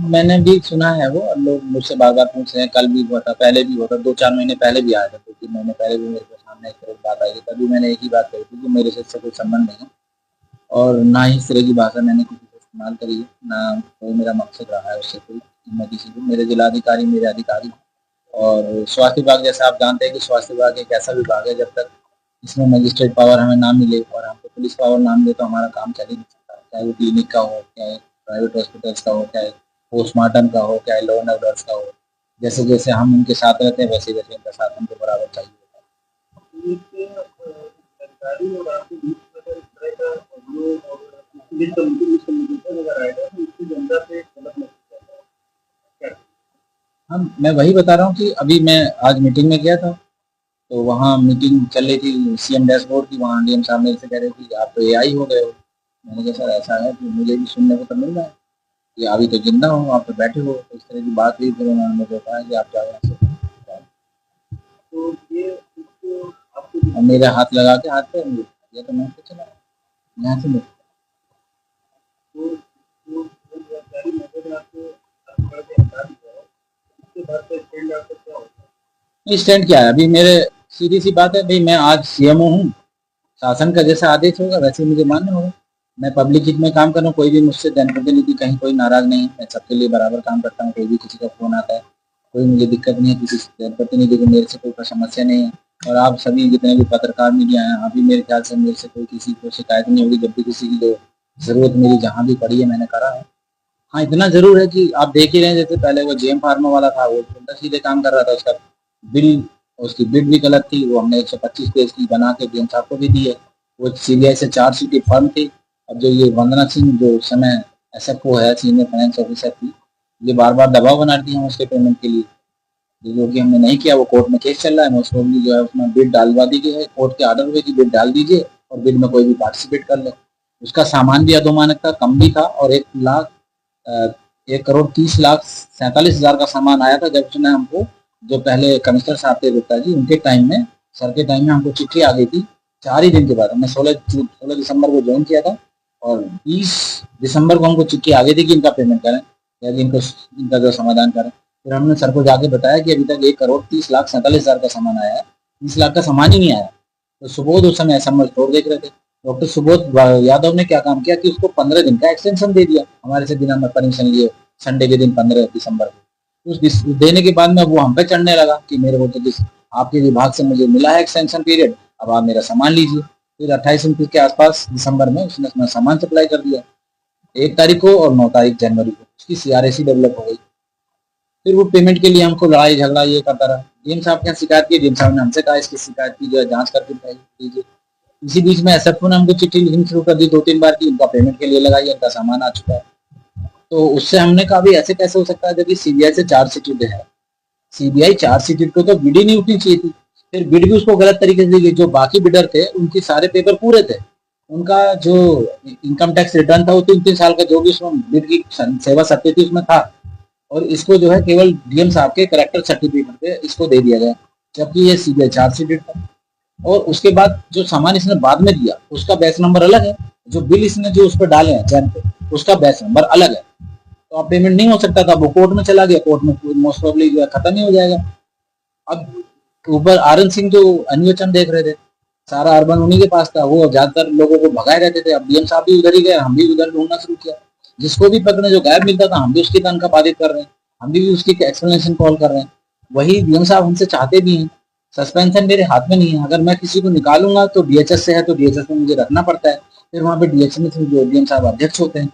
मैंने भी सुना है वो, और लोग मुझसे बार बार पूछ रहे हैं। कल भी हुआ था, पहले भी हुआ था, 2-4 महीने पहले भी आया था, 2-3 महीने पहले भी मेरे को सामने इस तरह की बात आई थी। तभी मैंने एक ही बात कही थी कि मेरे से इससे कोई संबंध नहीं है, और ना ही इस तरह की भाषा मैंने किसी से इस्तेमाल करी है, ना कोई मेरा मकसद रहा है उससे कोई। मैं किसी को, मेरे जिलाधिकारी मेरे अधिकारी हैं। और स्वास्थ्य विभाग, जैसा आप जानते हैं कि स्वास्थ्य विभाग एक ऐसा विभाग है, जब तक इसमें मजिस्ट्रेट पावर हमें ना मिले और हमको पुलिस पावर ना मिले तो हमारा काम चल ही नहीं सकता। चाहे वो क्लिनिक का हो, चाहे प्राइवेट हॉस्पिटल्स का हो, चाहे पोस्टमार्टम का हो, चाहे लॉ एंड ऑर्डर्स का हो। जैसे जैसे हम उनके साथ रहते हैं, वैसे वैसे उनका साथ हमको बराबर चाहिए होता है। हम मैं वही बता रहा हूँ कि अभी मैं आज मीटिंग में गया था, तो वहाँ मीटिंग चल रही थी सीएम डैशबोर्ड की। वहाँ डीएम साहब मेरे से कह रहे थे कि आप तो एआई हो गए हो। मैंने कहा सर ऐसा है कि मुझे भी सुनने को तो मिल रहा है कि अभी तो जिंदा हो, आप तो बैठे हो। तो इस तरह की बात हुई, फिर उन्होंने मुझे कहा कि आप जाओ यहाँ से। और मेरे हाथ लगा के हाथ पे मुझे दिया, तो मैं तो चला यहाँ से। स्टैंड क्या है अभी मेरे, सीधी सी बात है भाई, मैं आज सीएमओ हूँ। शासन का जैसा आदेश होगा वैसे ही मुझे मान्य होगा। मैं पब्लिक हित में काम कर रहा हूँ, कोई भी मुझसे जनप्रतिनिधि कहीं कोई नाराज नहीं है। मैं सबके लिए बराबर काम करता हूँ। कोई भी किसी का फोन आता है, कोई मुझे दिक्कत नहीं है, किसी जनप्रतिनिधि को मेरे से कोई समस्या नहीं है। और आप सभी जितने भी पत्रकार मीडिया हैं, अभी मेरे ख्याल से मेरे से कोई किसी को शिकायत नहीं होगी। जब भी किसी की जो जरूरत मेरी जहाँ भी पड़ी है मैंने करा है। हाँ, इतना जरूर है कि आप देख ही रहे हैं, जैसे पहले वो जेम फार्मा वाला था, वो उल्टा सीधे काम कर रहा था। उसका बिल, उसकी बिड भी गलत थी। वो हमने 125 पेज की बना के डीएम साहब को भी दी है। वो सीबीआई से चार्जशीट की फर्म थी। अब जो ये वंदना सिंह जो उस समय एसएफओ है, सीनियर फाइनेंस ऑफिसर थी, ये बार बार दबाव बना दी है उसके पेमेंट के लिए, जो कि हमने नहीं किया। वो कोर्ट में केस चल रहा है, मोस्ट प्रोबेबली जो है उसमें बिड डालवा दी गई है। कोर्ट के आर्डर हुए कि बिड डाल दीजिए और बिड में कोई भी पार्टिसिपेट कर ले। उसका सामान भी अधोमानक था, कम भी था, और 1,30,47,हजार का सामान आया था। जब उसने हमको, जो पहले कमिश्नर साहब थे गुप्ता जी, उनके टाइम में, सर के टाइम में हमको चिट्ठी आ गई थी 4 ही दिन के बाद। हमने 16 दिसंबर को ज्वाइन किया था, और 20 दिसंबर को हमको चिट्ठी आ गई थी कि इनका पेमेंट करें या इनको इनका जो समाधान करें। फिर हमने सर को जाके बताया कि अभी तक 1,30,47,हजार का सामान आया है, 30 लाख का सामान ही नहीं आया। तो सुबोध उस समय असम स्टोर देख रहे थे। डॉक्टर सुबोध यादव ने क्या काम किया कि उसको 15 दिन का एक्सटेंशन दे दिया हमारे से बिना परमिशन लिए, संडे के दिन 15 दिसंबर को। उस देने के बाद में वो हम पे चढ़ने लगा कि मेरे को तो आपके विभाग से मुझे मिला है एक्सटेंशन पीरियड, अब आप मेरा सामान लीजिए। फिर 28-29 के आसपास दिसंबर में उसने अपना सामान सप्लाई कर दिया 1 तारीख को, और 9 तारीख जनवरी को उसकी सीआरएसी डेवलप हो गई। फिर वो पेमेंट के लिए हमको लड़ाई झगड़ा ये करता रहा। डीएम साहब के यहाँ शिकायत की, डीएम साहब ने हमसे कहा इसकी शिकायत की जो है जांच करके दीजिए। इसी बीच में एसएफओ ने हमको चिट्ठी लिखनी शुरू कर दी 2-3 बार की इनका पेमेंट के लिए लगाइए, इनका सामान आ चुका है। तो उससे हमने कहा भी ऐसे कैसे हो सकता है, जब सीबीआई से चार्जशीट है। सीबीआई चार्जशीट को तो बिड ही नहीं उठनी चाहिए थी। फिर बिड भी उसको गलत तरीके से दी गई। जो बाकी बिडर थे उनके सारे पेपर पूरे थे, उनका जो इनकम टैक्स रिटर्न था वो 3-3 साल का जो भी उसमें बिड की सेवा सत्य थी उसमें था, और इसको जो है केवल डीएम साहब के करेक्टर सर्टिफिकेट पे इसको दे दिया गया, जबकि ये सीबीआई चार्जशीट था। और उसके बाद जो सामान इसने बाद में दिया उसका बैच नंबर अलग है, जो बिल इसने जो उस पर डाले हैं चैन पे उसका बैच नंबर अलग है। तो अब पेमेंट नहीं हो सकता था, वो कोर्ट में चला गया, कोर्ट में मोस्ट प्रोबेबली जो है खत्म ही हो जाएगा। अब ऊपर आरएन सिंह जो अन्वेषण देख रहे थे, सारा अर्बन उन्हीं के पास था, वो ज्यादातर लोगों को भगाए रहते थे। अब डीएम साहब भी उधर ही गए, हम भी उधर ढूंढना शुरू किया। जिसको भी पकड़े, जो गायब मिलता था हम भी उसकी तनख्वाह बाधित कर रहे हैं, हम भी उसकी एक्सप्लेनेशन कॉल कर रहे हैं। वही डीएम साहब हमसे चाहते भी हैं। सस्पेंशन मेरे हाथ में नहीं है, अगर मैं किसी को निकालूंगा तो डीएचएस से है, तो डीएचएस में मुझे रखना पड़ता है। फिर वहाँ पे डीएचएस में जो डीएम साहब अध्यक्ष होते हैं,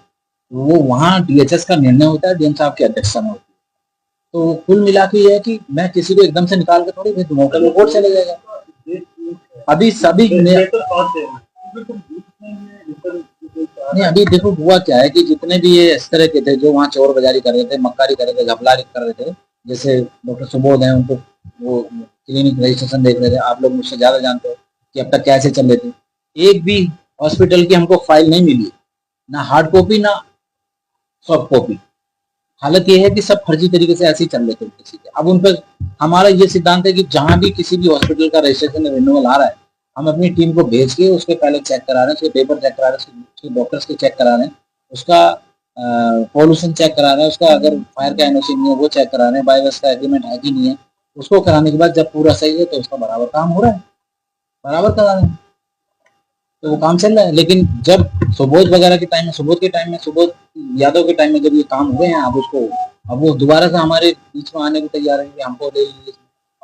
वो वहाँ डीएचएस का निर्णय होता है, डीएम साहब की अध्यक्षता में होती है। तो कुल मिला के ये है कि मैं किसी को एकदम से निकाल के थोड़ी भेज दूंगा, कल वो कोर्ट चले जाएगा। अभी सभी नहीं, अभी देखो हुआ क्या है कि जितने भी ये इस तरह के थे जो वहाँ चोर बाजारी कर रहे थे, मक्कारी कर रहे थे, घपला कर रहे थे, जैसे डॉक्टर सुबोध हैं, उनको वो क्लिनिक रजिस्ट्रेशन देख रहे थे। आप लोग मुझसे ज्यादा जानते हो कि अब तक कैसे चल रहे थे। एक भी हॉस्पिटल की हमको फाइल नहीं मिली, ना हार्ड कॉपी ना सॉफ्ट कॉपी। हालत ये है कि सब फर्जी तरीके से ऐसे ही चल रहे थे किसी के। अब उन पर हमारा ये सिद्धांत है कि जहां भी किसी भी हॉस्पिटल का रजिस्ट्रेशन रिन्यूअल आ रहा है, हम अपनी टीम को भेज के उसके पहले चेक करा रहे हैं, उसके पेपर चेक करा रहे हैं, उसके डॉक्टर्स के चेक करा रहे हैं, उसका पॉल्यूशन चेक करा रहे हैं, उसका अगर फायर का एनओसी नहीं है वो चेक करा रहे हैं, बायोगैस का एग्रीमेंट है कि नहीं है, उसको कराने के बाद जब पूरा सही है तो उसका बराबर काम हो रहा है, बराबर करा रहे हैं, तो वो काम चल रहा है। लेकिन जब सुबोध वगैरह के टाइम में, सुबोध के टाइम में, सुबोध यादव के टाइम में जब ये काम हुए हैं, अब वो दोबारा से हमारे बीच में आने को तैयार है कि हमको ले लीजिए,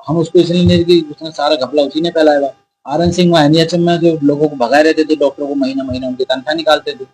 हम उसको इसलिए नहीं कि उसने सारा घपला उसी ने फैलाया हुआ। आर एन सिंह वहाँ एनएचएम में जो लोगों को भगाए रहते थे, डॉक्टरों को महीना महीना उनकी तनख्वाह निकालते थे,